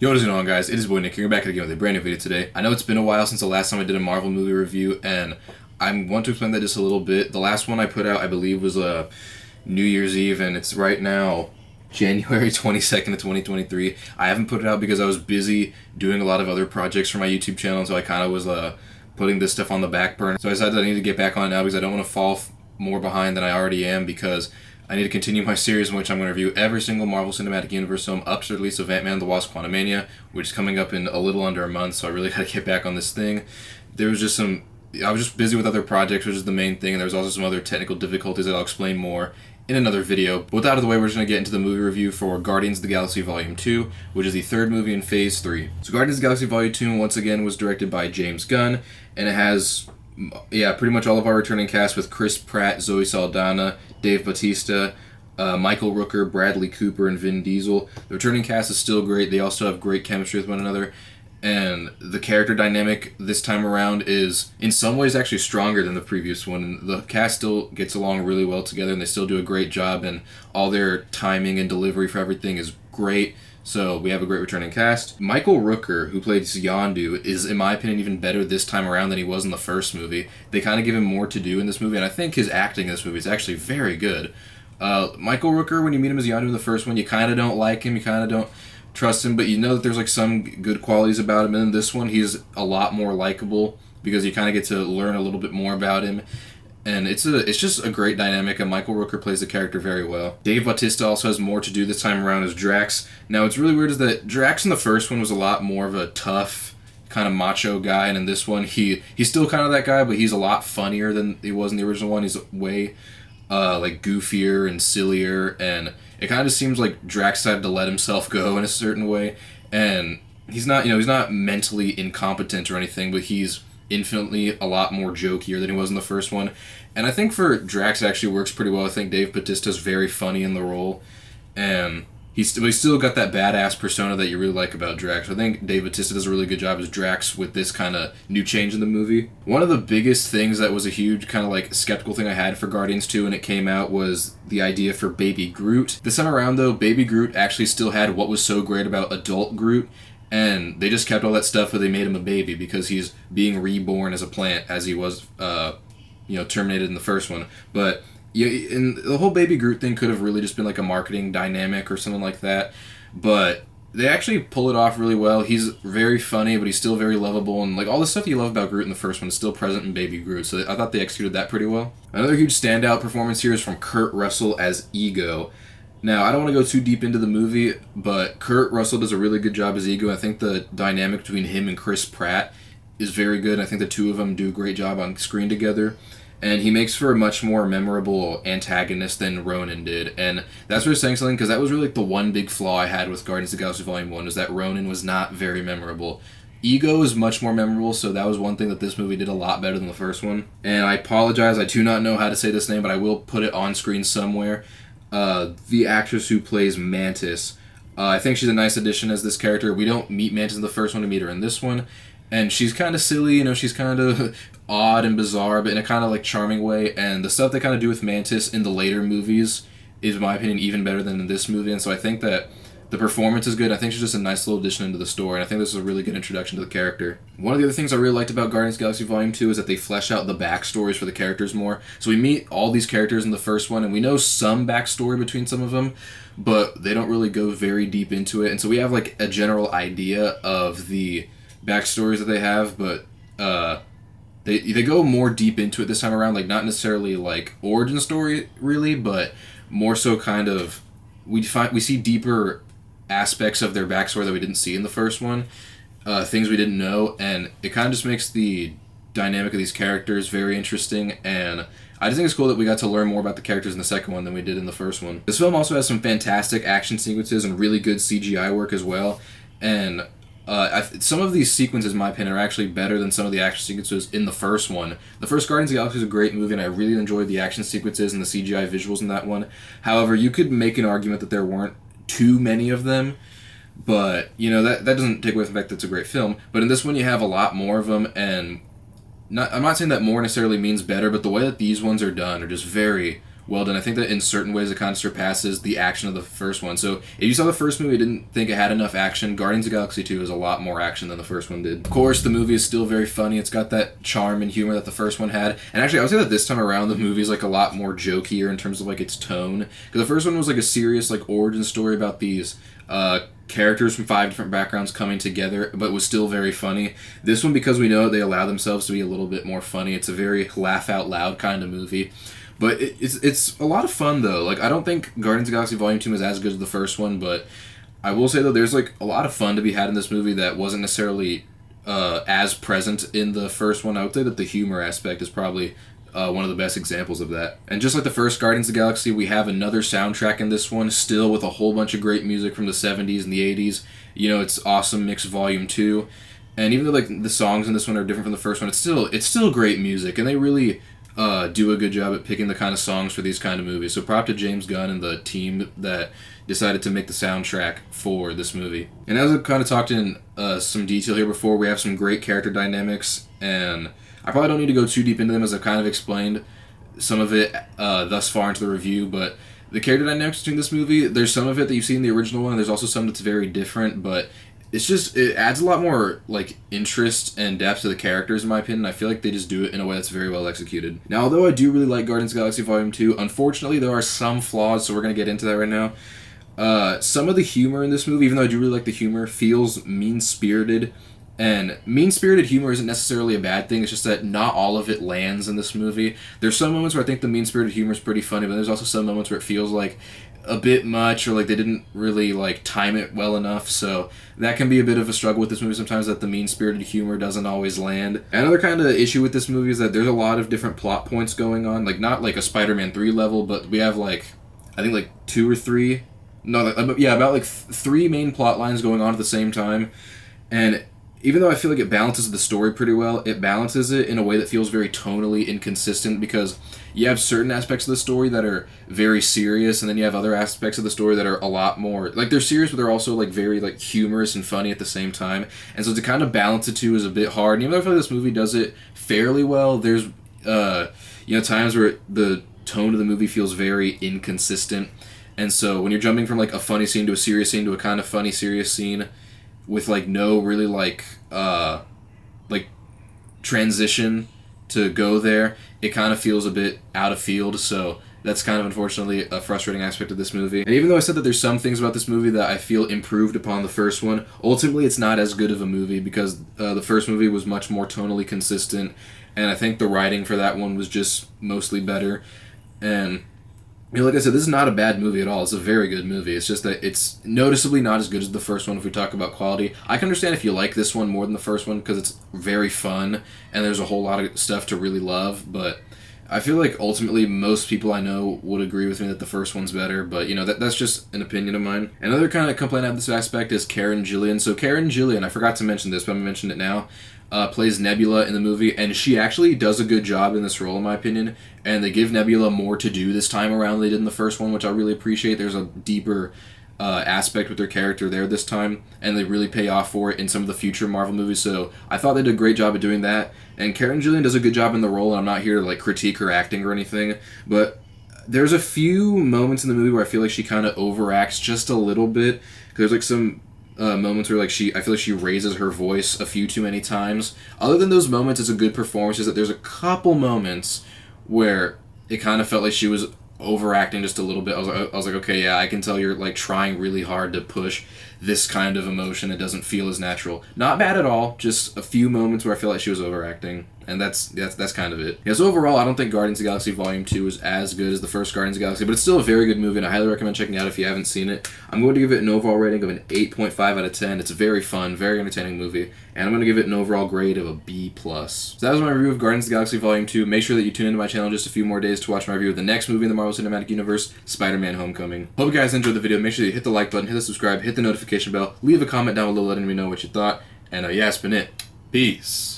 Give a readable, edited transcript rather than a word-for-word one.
Yo, what is going on, guys? It is boy Nick here, back again with a brand new video today. I know it's been a while since the last time I did a Marvel movie review, and I want to explain that just a little bit. The last one I put out, I believe, was New Year's Eve, and it's right now January 22nd of 2023. I haven't put it out because I was busy doing a lot of other projects for my YouTube channel, so I kind of was putting this stuff on the back burner. So I decided I need to get back on it now because I don't want to fall more behind than I already am, because I need to continue my series in which I'm going to review every single Marvel Cinematic Universe film up to the release of Ant-Man and the Wasp: Quantumania, which is coming up in a little under a month, so I really got to get back on this thing. There was just I was just busy with other projects, which is the main thing, and there was also some other technical difficulties that I'll explain more in another video. But with that out of the way, we're just going to get into the movie review for Guardians of the Galaxy Volume 2, which is the third movie in Phase 3. So Guardians of the Galaxy Volume 2, once again, was directed by James Gunn, and it has pretty much all of our returning cast with Chris Pratt, Zoe Saldana, Dave Bautista, Michael Rooker, Bradley Cooper, and Vin Diesel. The returning cast is still great. They also have great chemistry with one another. And the character dynamic this time around is, in some ways, actually stronger than the previous one. And the cast still gets along really well together, and they still do a great job, and all their timing and delivery for everything is great. So we have a great returning cast. Michael Rooker, who plays Yondu, is, in my opinion, even better this time around than he was in the first movie. They kind of give him more to do in this movie, and I think his acting in this movie is actually very good. Michael Rooker, when you meet him as Yondu in the first one, you kind of don't like him, you kind of don't trust him, but you know that there's like some good qualities about him. And in this one, he's a lot more likable because you kind of get to learn a little bit more about him. And it's just a great dynamic, and Michael Rooker plays the character very well. Dave Bautista also has more to do this time around as Drax. Now, what's really weird is that Drax in the first one was a lot more of a tough, kind of macho guy, and in this one, he's still kind of that guy, but he's a lot funnier than he was in the original one. He's way like goofier and sillier, and it kind of just seems like Drax decided to let himself go in a certain way. And he's not mentally incompetent or anything, but he's infinitely a lot more jokier than he was in the first one. And I think for Drax it actually works pretty well. I think Dave Bautista's very funny in the role, and he's still got that badass persona that you really like about Drax. I think Dave Bautista does a really good job as Drax with this kind of new change in the movie. One of the biggest things that was a huge kind of like skeptical thing I had for Guardians 2 when it came out was the idea for Baby Groot. This time around, though, Baby Groot actually still had what was so great about adult Groot, and they just kept all that stuff, but they made him a baby because he's being reborn as a plant as he was terminated in the first one. But yeah, and the whole Baby Groot thing could have really just been like a marketing dynamic or something like that, but they actually pull it off really well. He's very funny, but he's still very lovable, and like all the stuff you love about Groot in the first one is still present in Baby Groot, so I thought they executed that pretty well. Another huge standout performance here is from Kurt Russell as Ego. Now, I don't want to go too deep into the movie, but Kurt Russell does a really good job as Ego. I think the dynamic between him and Chris Pratt is very good. I think the two of them do a great job on screen together. And he makes for a much more memorable antagonist than Ronan did. And that's where saying something, because that was really like the one big flaw I had with Guardians of the Galaxy Volume 1, is that Ronan was not very memorable. Ego is much more memorable, so that was one thing that this movie did a lot better than the first one. And I apologize, I do not know how to say this name, but I will put it on screen somewhere. The actress who plays Mantis, I think she's a nice addition as this character. We don't meet Mantis in the first one, we meet her in this one. And she's kind of silly, she's kind of odd and bizarre, but in a kind of like charming way. And the stuff they kind of do with Mantis in the later movies is, in my opinion, even better than in this movie. And so I think that the performance is good. I think she's just a nice little addition into the story, and I think this is a really good introduction to the character. One of the other things I really liked about Guardians of the Galaxy Volume 2 is that they flesh out the backstories for the characters more. So we meet all these characters in the first one, and we know some backstory between some of them, but they don't really go very deep into it. And so we have like a general idea of the backstories that they have, but they go more deep into it this time around, like not necessarily like origin story really, but more so kind of we see deeper aspects of their backstory that we didn't see in the first one, things we didn't know, and it kind of just makes the dynamic of these characters very interesting. And I just think it's cool that we got to learn more about the characters in the second one than we did in the first one. This film also has some fantastic action sequences and really good CGI work as well, and some of these sequences, in my opinion, are actually better than some of the action sequences in the first one. The first Guardians of the Galaxy is a great movie, and I really enjoyed the action sequences and the CGI visuals in that one. However, you could make an argument that there weren't too many of them, but that doesn't take away from the fact that it's a great film. But in this one, you have a lot more of them, and I'm not saying that more necessarily means better, but the way that these ones are done are just very well done. I think that in certain ways it kind of surpasses the action of the first one. So if you saw the first movie and didn't think it had enough action, Guardians of the Galaxy 2 is a lot more action than the first one did. Of course, the movie is still very funny. It's got that charm and humor that the first one had. And actually, I would say that this time around, the movie is like a lot more jokier in terms of like its tone. Because the first one was like a serious like origin story about these characters from 5 different backgrounds coming together, but was still very funny. This one, because we know they allow themselves to be a little bit more funny. It's a very laugh out loud kind of movie. But it's a lot of fun, though. Like, I don't think Guardians of the Galaxy Volume 2 is as good as the first one, but I will say, though, there's, like, a lot of fun to be had in this movie that wasn't necessarily as present in the first one. I would say that the humor aspect is probably one of the best examples of that. And just like the first Guardians of the Galaxy, we have another soundtrack in this one, still with a whole bunch of great music from the 70s and the 80s. You know, it's Awesome Mix Volume 2. And even though, like, the songs in this one are different from the first one, it's still great music, and they really do a good job at picking the kind of songs for these kind of movies. So prop to James Gunn and the team that decided to make the soundtrack for this movie. And as I've kind of talked in some detail here before, we have some great character dynamics, and I probably don't need to go too deep into them as I've kind of explained some of it thus far into the review, but the character dynamics between this movie, there's some of it that you see in the original one, and there's also some that's very different, but it adds a lot more like interest and depth to the characters, in my opinion. I feel like they just do it in a way that's very well executed. Now, although I do really like Guardians of the Galaxy Volume 2, unfortunately there are some flaws, so we're going to get into that right now. Some of the humor in this movie, even though I do really like the humor, feels mean-spirited. And mean-spirited humor isn't necessarily a bad thing, it's just that not all of it lands in this movie. There's some moments where I think the mean-spirited humor is pretty funny, but there's also some moments where it feels like a bit much, or like they didn't really like time it well enough, so that can be a bit of a struggle with this movie sometimes, that the mean-spirited humor doesn't always land. Another kind of issue with this movie is that there's a lot of different plot points going on, like not like a Spider-Man 3 level, but we have like, I think like 2 or 3, about like 3 main plot lines going on at the same time, and even though I feel like it balances the story pretty well, it balances it in a way that feels very tonally inconsistent, because you have certain aspects of the story that are very serious, and then you have other aspects of the story that are a lot more, like, they're serious, but they're also, like, very, like, humorous and funny at the same time. And so to kind of balance the two is a bit hard. And even though I feel like this movie does it fairly well, there's, times where the tone of the movie feels very inconsistent. And so when you're jumping from, like, a funny scene to a serious scene to a kind of funny, serious scene, with like no really like transition to go there, it kind of feels a bit out of field, so that's kind of unfortunately a frustrating aspect of this movie. And even though I said that there's some things about this movie that I feel improved upon the first one, ultimately it's not as good of a movie, because the first movie was much more tonally consistent, and I think the writing for that one was just mostly better. And like I said, this is not a bad movie at all. It's a very good movie. It's just that it's noticeably not as good as the first one if we talk about quality. I can understand if you like this one more than the first one, because it's very fun and there's a whole lot of stuff to really love, but I feel like ultimately most people I know would agree with me that the first one's better, but that's just an opinion of mine. Another kind of complaint I have this aspect is Karen Gillan. So Karen Gillan, I forgot to mention this, but I'm going to mention it now, plays Nebula in the movie, and she actually does a good job in this role, in my opinion, and they give Nebula more to do this time around than they did in the first one, which I really appreciate. There's a deeper aspect with their character there this time, and they really pay off for it in some of the future Marvel movies, so I thought they did a great job of doing that, and Karen Gillan does a good job in the role, and I'm not here to like critique her acting or anything, but there's a few moments in the movie where I feel like she kind of overacts just a little bit, because there's like some moments where like I feel like she raises her voice a few too many times. Other than those moments, it's a good performance. Is that there's a couple moments where it kind of felt like she was overacting just a little bit. I was like, okay, yeah, I can tell you're like trying really hard to push this kind of emotion. It doesn't feel as natural. Not bad at all. Just a few moments where I feel like she was overacting, and that's kind of it. Yeah. So overall, I don't think Guardians of the Galaxy Volume 2 is as good as the first Guardians of the Galaxy, but it's still a very good movie, and I highly recommend checking it out if you haven't seen it. I'm going to give it an overall rating of an 8.5 out of 10. It's a very fun, very entertaining movie, and I'm going to give it an overall grade of a B+. So that was my review of Guardians of the Galaxy Volume 2. Make sure that you tune into my channel in just a few more days to watch my review of the next movie in the Marvel Cinematic Universe, Spider-Man Homecoming. Hope you guys enjoyed the video. Make sure that you hit the like button, hit the subscribe, hit the notification bell, leave a comment down below letting me know what you thought, and yeah, it's been it. Peace.